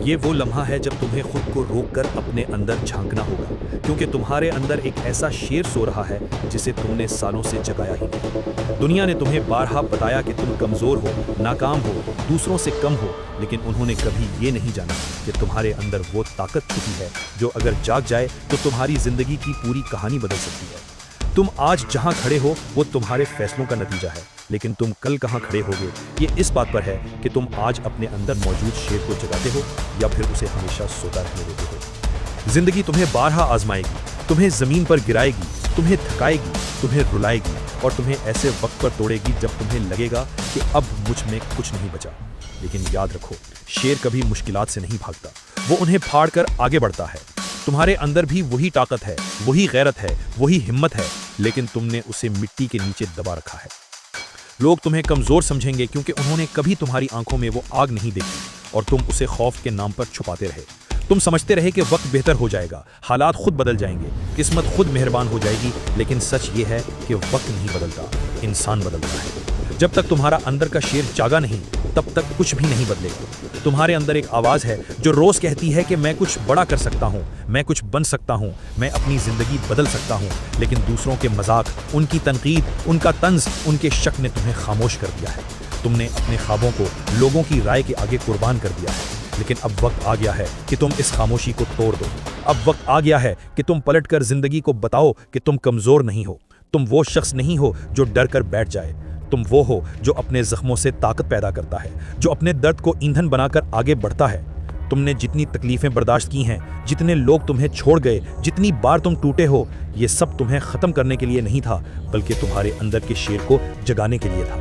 یہ وہ لمحہ ہے جب تمہیں خود کو روک کر اپنے اندر جھانکنا ہوگا، کیونکہ تمہارے اندر ایک ایسا شیر سو رہا ہے جسے تم نے سالوں سے جگایا ہی نہیں۔ دنیا نے تمہیں بارہا بتایا کہ تم کمزور ہو، ناکام ہو، دوسروں سے کم ہو، لیکن انہوں نے کبھی یہ نہیں جانا کہ تمہارے اندر وہ طاقت چھپی ہے جو اگر جاگ جائے تو تمہاری زندگی کی پوری کہانی بدل سکتی ہے۔ تم آج جہاں کھڑے ہو وہ تمہارے فیصلوں کا نتیجہ ہے، لیکن تم کل کہاں کھڑے ہوگے یہ اس بات پر ہے کہ تم آج اپنے اندر موجود شیر کو جگاتے ہو یا پھر اسے ہمیشہ سوتا رہنے دیتے ہو۔ زندگی تمہیں بارہا آزمائے گی، تمہیں زمین پر گرائے گی، تمہیں تھکائے گی، تمہیں رلائے گی اور تمہیں ایسے وقت پر توڑے گی جب تمہیں لگے گا کہ اب مجھ میں کچھ نہیں بچا۔ لیکن یاد رکھو، شیر کبھی مشکلات سے نہیں بھاگتا، وہ انہیں پھاڑ کر آگے بڑھتا ہے۔ تمہارے اندر بھی وہی طاقت ہے، وہی غیرت ہے، وہی ہمت ہے، لیکن تم نے اسے مٹی کے نیچے دبا رکھا ہے۔ لوگ تمہیں کمزور سمجھیں گے کیونکہ انہوں نے کبھی تمہاری آنکھوں میں وہ آگ نہیں دیکھی اور تم اسے خوف کے نام پر چھپاتے رہے۔ تم سمجھتے رہے کہ وقت بہتر ہو جائے گا، حالات خود بدل جائیں گے، قسمت خود مہربان ہو جائے گی، لیکن سچ یہ ہے کہ وقت نہیں بدلتا، انسان بدلتا ہے۔ جب تک تمہارا اندر کا شیر جاگا نہیں تب تک کچھ بھی نہیں بدلے گا۔ تمہارے اندر ایک آواز ہے جو روز کہتی ہے کہ میں کچھ بڑا کر سکتا ہوں، میں کچھ بن سکتا ہوں، میں اپنی زندگی بدل سکتا ہوں، لیکن دوسروں کے مذاق، ان کی تنقید، ان کا طنز، ان کے شک نے تمہیں خاموش کر دیا ہے۔ تم نے اپنے خوابوں کو لوگوں کی رائے کے آگے قربان کر دیا ہے، لیکن اب وقت آ گیا ہے کہ تم اس خاموشی کو توڑ دو۔ اب وقت آ گیا ہے کہ تم پلٹ کر زندگی کو بتاؤ کہ تم کمزور نہیں ہو، تم وہ شخص نہیں ہو جو ڈر کر بیٹھ جائے، تم وہ ہو جو اپنے زخموں سے طاقت پیدا کرتا ہے، جو اپنے درد کو ایندھن بنا کر آگے بڑھتا ہے۔ تم نے جتنی تکلیفیں برداشت کی ہیں، جتنے لوگ تمہیں چھوڑ گئے، جتنی بار تم ٹوٹے ہو، یہ سب تمہیں ختم کرنے کے لیے نہیں تھا بلکہ تمہارے اندر کے شیر کو جگانے کے لیے تھا۔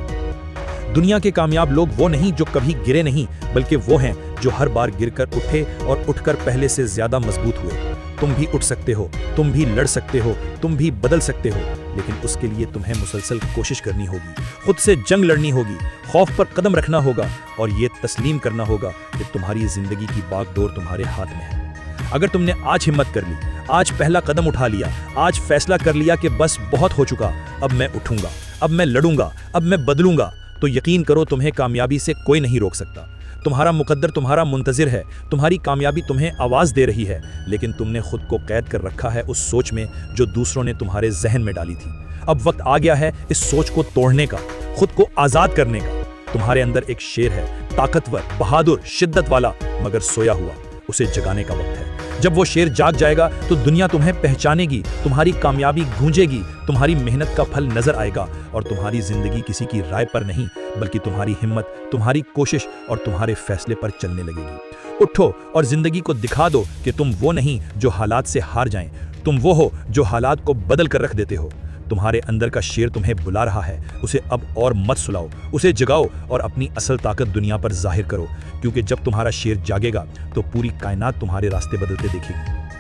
دنیا کے کامیاب لوگ وہ نہیں جو کبھی گرے نہیں، بلکہ وہ ہیں جو ہر بار گر کر اٹھے اور اٹھ کر پہلے سے زیادہ مضبوط ہوئے۔ تم بھی اٹھ سکتے ہو، تم بھی لڑ سکتے ہو، تم بھی بدل سکتے ہو، لیکن اس کے لیے تمہیں مسلسل کوشش کرنی ہوگی، خود سے جنگ لڑنی ہوگی، خوف پر قدم رکھنا ہوگا اور یہ تسلیم کرنا ہوگا کہ تمہاری زندگی کی باغ ڈور تمہارے ہاتھ میں ہے۔ اگر تم نے آج ہمت کر لی، آج پہلا قدم اٹھا لیا، آج فیصلہ کر لیا کہ بس بہت ہو چکا، اب میں اٹھوں گا، اب میں لڑوں گا، اب میں بدلوں گا، تو یقین کرو تمہیں کامیابی سے کوئی نہیں روک سکتا۔ تمہارا مقدر تمہارا منتظر ہے، تمہاری کامیابی تمہیں آواز دے رہی ہے، لیکن تم نے خود کو قید کر رکھا ہے اس سوچ میں جو دوسروں نے تمہارے ذہن میں ڈالی تھی۔ اب وقت آ گیا ہے اس سوچ کو توڑنے کا، خود کو آزاد کرنے کا۔ تمہارے اندر ایک شیر ہے، طاقتور، بہادر، شدت والا، مگر سویا ہوا، اسے جگانے کا وقت ہے۔ جب وہ شیر جاگ جائے گا تو دنیا تمہیں پہچانے گی، تمہاری کامیابی گونجے گی، تمہاری محنت کا پھل نظر آئے گا اور تمہاری زندگی کسی کی رائے پر نہیں بلکہ تمہاری ہمت، تمہاری کوشش اور تمہارے فیصلے پر چلنے لگے گی۔ اٹھو اور زندگی کو دکھا دو کہ تم وہ نہیں جو حالات سے ہار جائیں، تم وہ ہو جو حالات کو بدل کر رکھ دیتے ہو۔ تمہارے اندر کا شیر تمہیں بلا رہا ہے، اسے اب اور مت سلاؤ، اسے جگاؤ اور اپنی اصل طاقت دنیا پر ظاہر کرو، کیونکہ جب تمہارا شیر جاگے گا تو پوری کائنات تمہارے راستے بدلتے دیکھے گی۔